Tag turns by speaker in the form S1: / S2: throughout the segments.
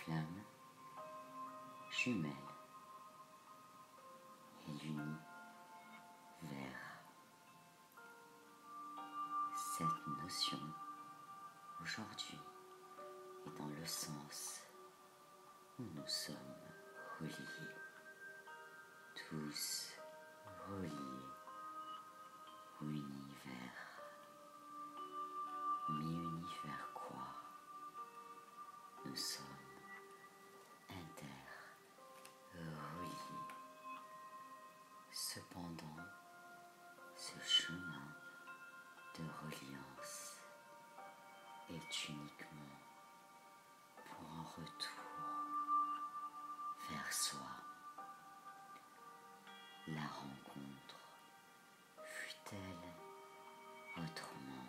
S1: flamme jumelle et l'univers. Cette notion, aujourd'hui, est dans le sens où nous sommes reliés, tous reliés au univers. Mais univers quoi? Nous sommes interreliés. Cependant, ce chemin de reliance est uniquement pour un retour vers soi. La rencontre fut-elle autrement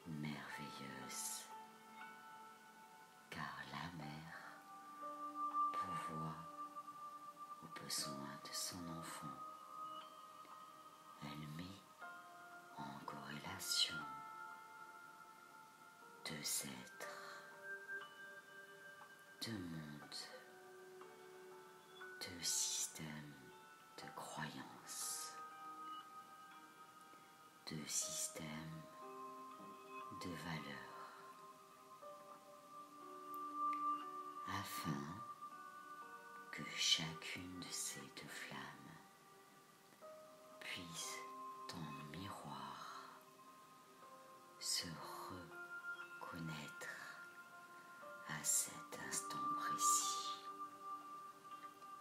S1: merveilleuse, car la mère pourvoit aux besoins de son enfant. Elle met en corrélation deux êtres, deux mondes, deux systèmes de croyances, deux systèmes de valeurs, afin que chacune de ces deux flammes puisse, dans le miroir, se reconnaître à cet instant précis.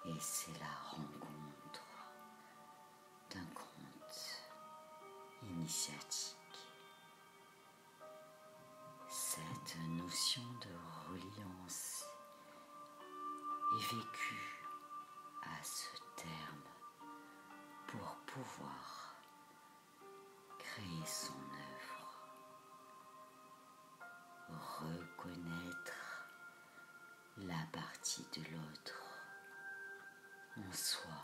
S1: Et c'est la rencontre d'un conte initiatique. Cette notion de reliance est vécue à ce terme pour pouvoir créer son œuvre, reconnaître la partie de l'autre en soi,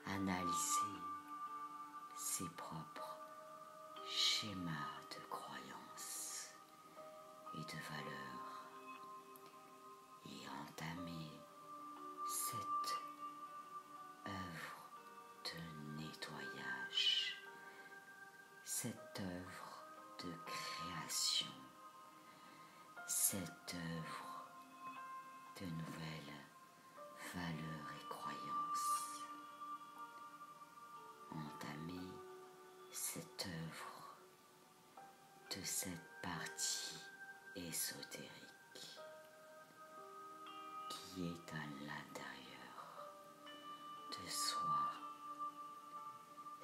S1: analyser ses propres schémas de croyances et de valeurs et entamer cette œuvre de nettoyage, cette œuvre de création, cette œuvre de nouvelles valeurs et croyances. Entamer cette œuvre de cette partie ésotérique qui est à l'intérieur de soi,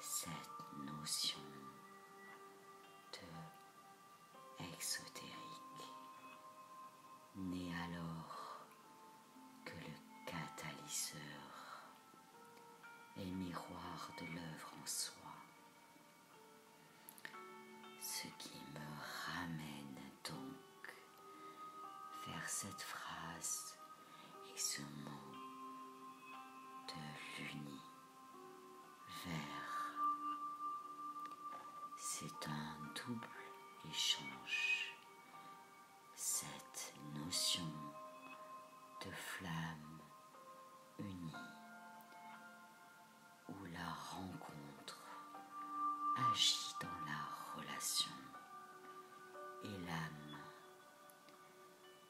S1: cette notion de exotérique n'est alors que le catalyseur et le miroir de l'œuvre en soi. Ce qui me ramène donc vers cette phrase et ce mot de l'univers. C'est un double échange. Cette notion de flamme unie, où la rencontre agit dans la relation et l'âme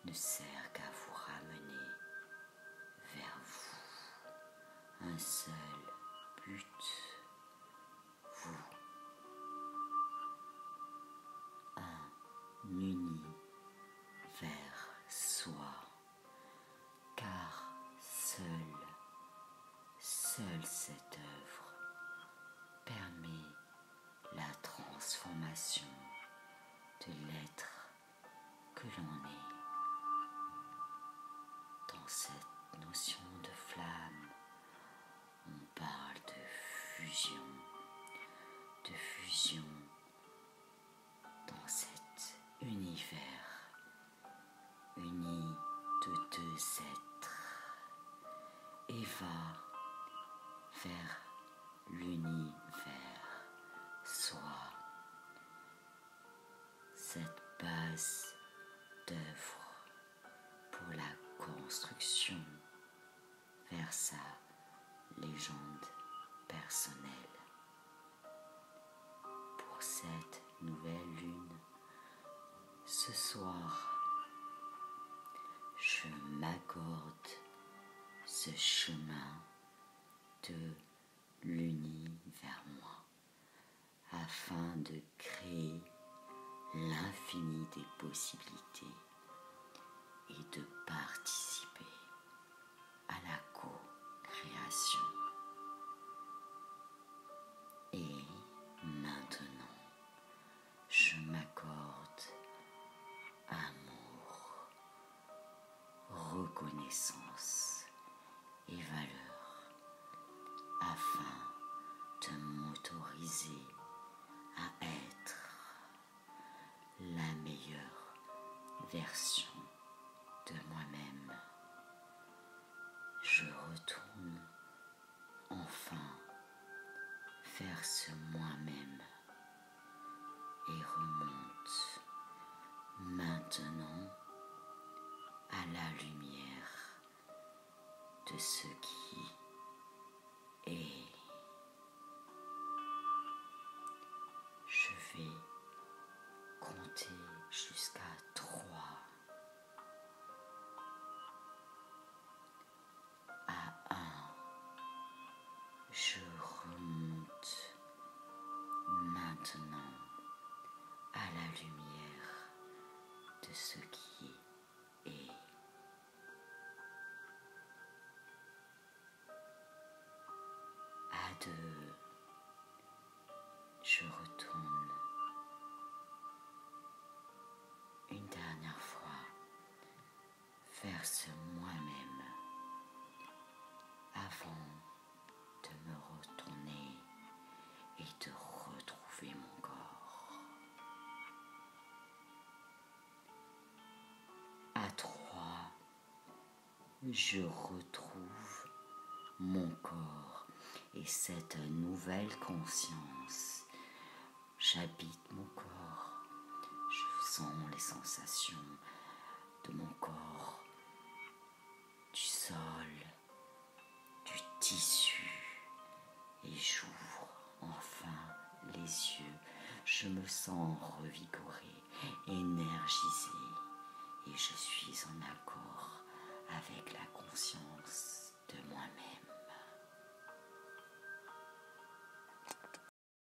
S1: ne sert qu'à vous ramener vers vous. Un seul but, vous. Un univers soi, car seule cette œuvre permet la transformation de l'être que l'on est. Dans cette notion de flamme, on parle de fusion dans cet univers uni de deux êtres et va vers l'univers soi. Cette base d'œuvre pour la construction vers sa légende personnelle. Pour cette nouvelle lune, ce soir, je m'accorde ce chemin de l'uni vers moi afin de créer l'infini des possibilités et de participer à la co-création. Et maintenant, je m'accorde amour, reconnaissance et valeur afin de m'autoriser à être la meilleure version de moi-même. Je retourne enfin vers ce moi-même et remonte maintenant à la lumière de ce qui est. Je vais compter jusqu'à 3. À 1, je remonte maintenant à la lumière de ce qui est. À 2, je retourne une dernière fois vers ce moi-même avant de me retourner et de retrouver mon corps. À 3, je retrouve mon corps et cette nouvelle conscience. J'habite mon corps, je sens les sensations de mon corps, du sol, du tissu, et j'ouvre enfin les yeux. Je me sens revigoré, énergisé, et je suis en accord avec la conscience de moi-même.